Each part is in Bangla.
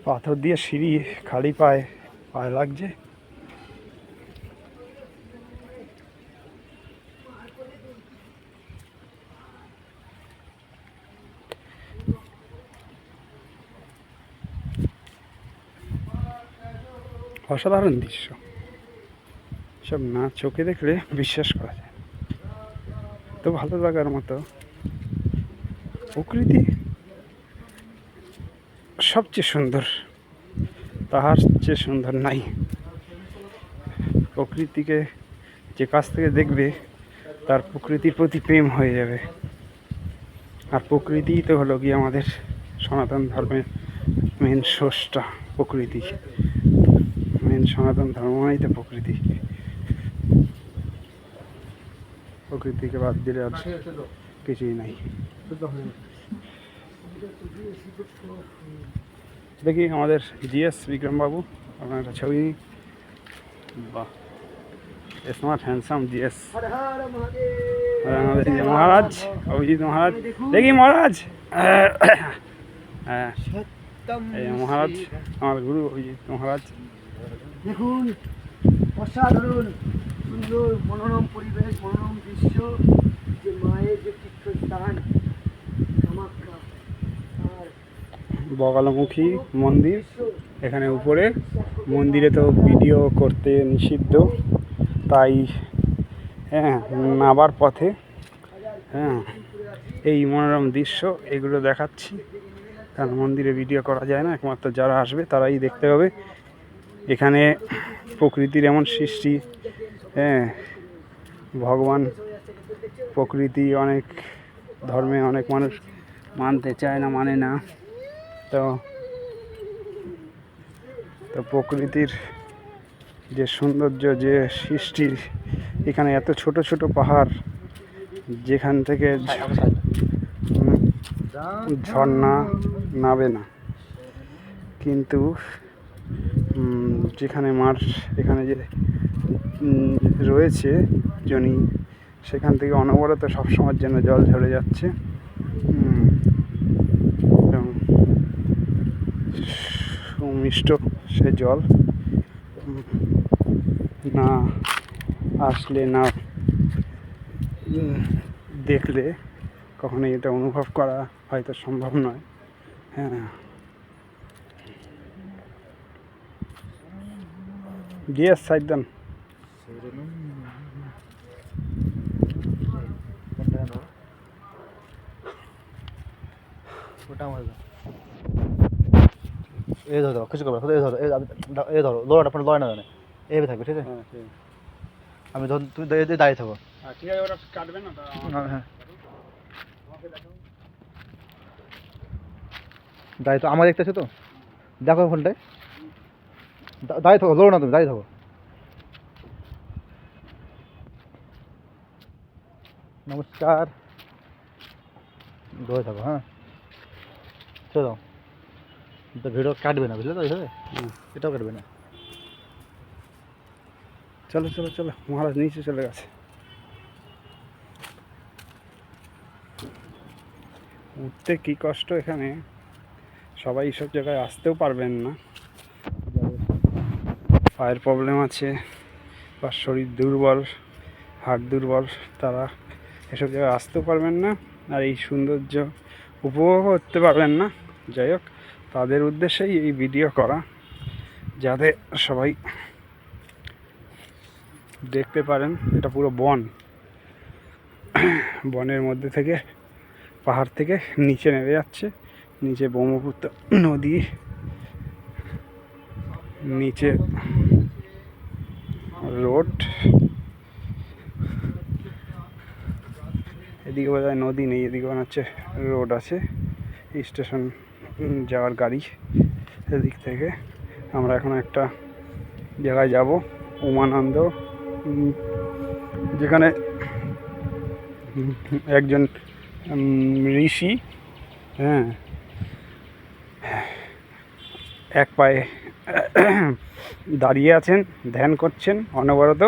পাথর দিয়ে সিঁড়ি, খালি পায়ে পায়ে লাগছে। অসাধারণ দৃশ্য, সব না চোখে দেখলে বিশ্বাস করা যায়। তো ভালো লাগার মতো প্রকৃতি সবচেয়ে সুন্দর, তাহার চেয়ে সুন্দর নাই। প্রকৃতিকে যে কাছ থেকে দেখবে তার প্রকৃতির প্রতি প্রেম হয়ে যাবে। আর প্রকৃতিই তো হলো কি আমাদের সনাতন ধর্মের মেন স্রষ্টা। প্রকৃতি মেন সনাতন ধর্ম মানেই তো প্রকৃতি। প্রকৃতিকে বাদ দিলে আর কিছুই নাই। দেখি আমাদের জিএস বিক্রমবাবু, আপনার একটা ছবি। বাহ, স্মার্ট হ্যান্ডসাম জিএস। আমাদের মহারাজ, অভিজিৎ মহারাজ। দেখি মহারাজ, হ্যাঁ এই মহারাজ, আমার গুরু অভিজিৎ মহারাজ। দেখুন, অসাধারণ সুন্দর মনোরম পরিবেশ, মনোরম দৃশ্য, যে মায়ের যে তীর্থস্থান কামাখ্যা, আর বগালমুখী মন্দির। এখানে উপরে মন্দিরে তো ভিডিও করতে নিষিদ্ধ, তাই হ্যাঁ নাবার পথে হ্যাঁ এই মনোরম দৃশ্য এগুলো দেখাচ্ছি। কারণ মন্দিরে ভিডিও করা যায় না, একমাত্র যারা আসবে তারাই দেখতে হবে। এখানে প্রকৃতির এমন সৃষ্টি, হ্যাঁ ভগবান প্রকৃতি অনেক ধর্মে অনেক মানুষ মানতে চায় না, মানে না। তো প্রকৃতির যে সৌন্দর্য, যে সৃষ্টি, এখানে এত ছোট ছোট পাহাড়, যেখান থেকে ঝর্ণা নাবে না, কিন্তু যেখানে মার এখানে যে রয়েছে জনি, সেখান থেকে অনবরত সবসময়ের জন্য জল ঝরে যাচ্ছে। এবং সুমিষ্ট সে জল, না আসলে না দেখলে কখনোই এটা অনুভব করা হয়তো সম্ভব নয়। হ্যাঁ, জিএস সাইড দেন। এই ধরো কিছু করবে, এই ধরো, এই ধরো লোড়াটা আপনার লয় না জানে, এইভাবে থাকবে, ঠিক আছে? আমি ধর, তুমি দাঁড়িয়ে থাকো। ঠিক আছে, ওরা কাটবে না। হ্যাঁ, দাঁড়িয়ে তো আমার দেখতেছো তো, দেখো ফোনটায় দাঁড়িয়ে থাকো, লোড়ো না, তুমি দাঁড়িয়ে থাকো। নমস্কার, ধরে থাকো। হ্যাঁ, চলো, তো ভিডিও কাটবে না, বুঝলে তো? এইভাবে এটাও কাটবে না। চলো চলো চলো, মহারাজ নিচে চলে গেছে। উঠতে কি কষ্ট এখানে, সবাই সব জায়গায় আসতেও পারবেন না। পায়ের প্রবলেম আছে বা শরীর দুর্বল, হাড় দুর্বল, তারা এসব জায়গায় আসতেও পারবেন না, আর এই সৌন্দর্য উপভোগ করতে পারবেন না। যাই হোক, তাদের উদ্দেশ্যেই এই ভিডিও করা, যাতে সবাই দেখতে পারেন। এটা পুরো বন, বনের মধ্যে থেকে পাহাড় থেকে নিচে নেমে যাচ্ছে। নিচে ব্রহ্মপুত্র নদী, নিচে রোড, এদিকে বোধ হয় নদী নেই, এদিকে মনে হচ্ছে রোড আছে, স্টেশন যাওয়ার গাড়ি। এদিক থেকে আমরা এখন একটা জায়গায় যাব, উমানন্দ, যেখানে একজন ঋষি, হ্যাঁ এক পায়ে দাঁড়িয়ে আছেন, ধ্যান করছেন অনবরত,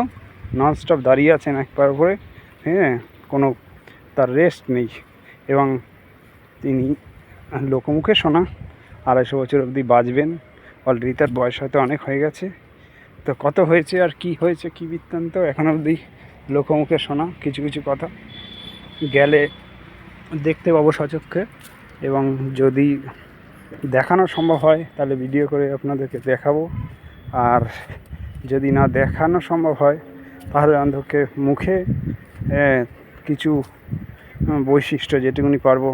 ননস্টপ দাঁড়িয়ে আছেন এক পায়ের উপরে। হ্যাঁ, কোনো তার রেস্ট নেই। এবং তিনি লোকমুখে শোনা 250 বছর অবধি বাঁচবেন, অলরেডি তার বয়স হয়তো অনেক হয়ে গেছে। তো কত হয়েছে আর কি হয়েছে কী বৃত্তান্ত এখন অবধি লোকমুখে শোনা কিছু কিছু কথা, গেলে দেখতে পাবো সচক্ষে, এবং যদি দেখানো সম্ভব হয় তাহলে ভিডিও করে আপনাদেরকে দেখাবো, আর যদি না দেখানো সম্ভব হয় তাহলে অন্তত মুখে কিছু বৈশিষ্ট্য যেটুকুনি পারবো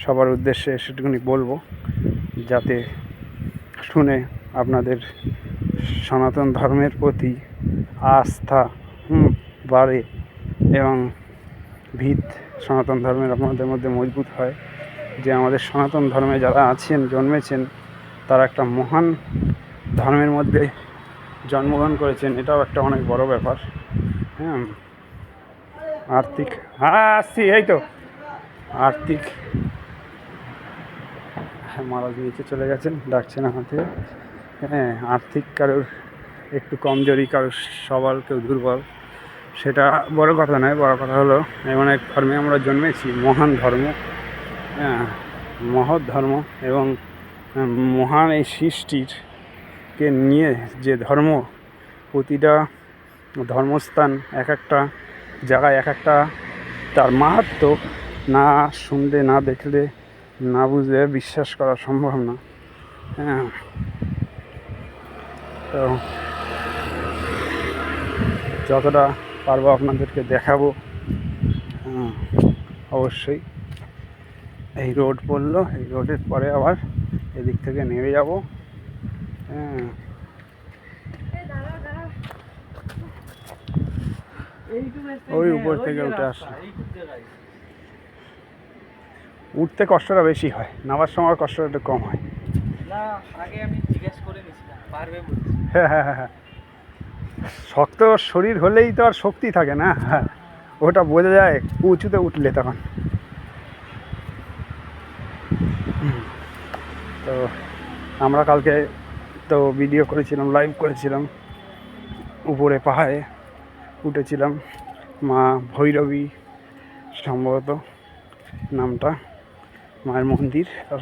সবার উদ্দেশ্যে সেটুকুনি বলবো, যাতে শুনে আপনাদের সনাতন ধর্মের প্রতি আস্থা বাড়ে এবং ভিত সনাতন ধর্মের আপনাদের মধ্যে মজবুত হয়, যে আমাদের সনাতন ধর্মে যারা আছেন জন্মেছেন তারা একটা মহান ধর্মের মধ্যে জন্মগ্রহণ করেছেন, এটাও একটা অনেক বড় ব্যাপার। হ্যাঁ, আর্থিক আসছি এই তো আর্থিক মহারাজ নিচে চলে গেছেন, ডাকছেন আমাকে। হ্যাঁ, আর্থিক কারোর একটু কমজোরি, কারোর সবল, কেউ দুর্বল, সেটা বড় কথা নয়। বড় কথা হলো এমন এক ধর্মে আমরা জন্মেছি, মহান ধর্ম, হ্যাঁ, মহৎ ধর্ম, এবং মহান এই সৃষ্টিরকে নিয়ে যে ধর্ম, প্রতিটা ধর্মস্থান এক একটা জায়গায় এক একটা তার মাহাত্ম্য, না শুনলে, না দেখলে, না বুঝলে বিশ্বাস করা সম্ভব না। হ্যাঁ, তো যতটা পারবো আপনাদেরকে দেখাবো। অবশ্যই এই রোড পড়লো, এই রোডের পরে আবার এদিক থেকে নেমে যাব। হ্যাঁ, ওই উপর থেকে উঠে আসলো, উঠতে কষ্টটা বেশি হয়, নামার সময় কষ্টটা একটু কম হয়। হ্যাঁ হ্যাঁ হ্যাঁ, শক্ত শরীর হলেই তো আর শক্তি থাকে না, হ্যাঁ, ওটা বোঝা যায় উঁচুতে উঠলে তখন। তো আমরা কালকে তো ভিডিও করেছিলাম, লাইভ করেছিলাম, উপরে পাহাড়ে উঠেছিলাম, মা ভৈরবী সম্ভবত নামটা, মায়ের মন্দির।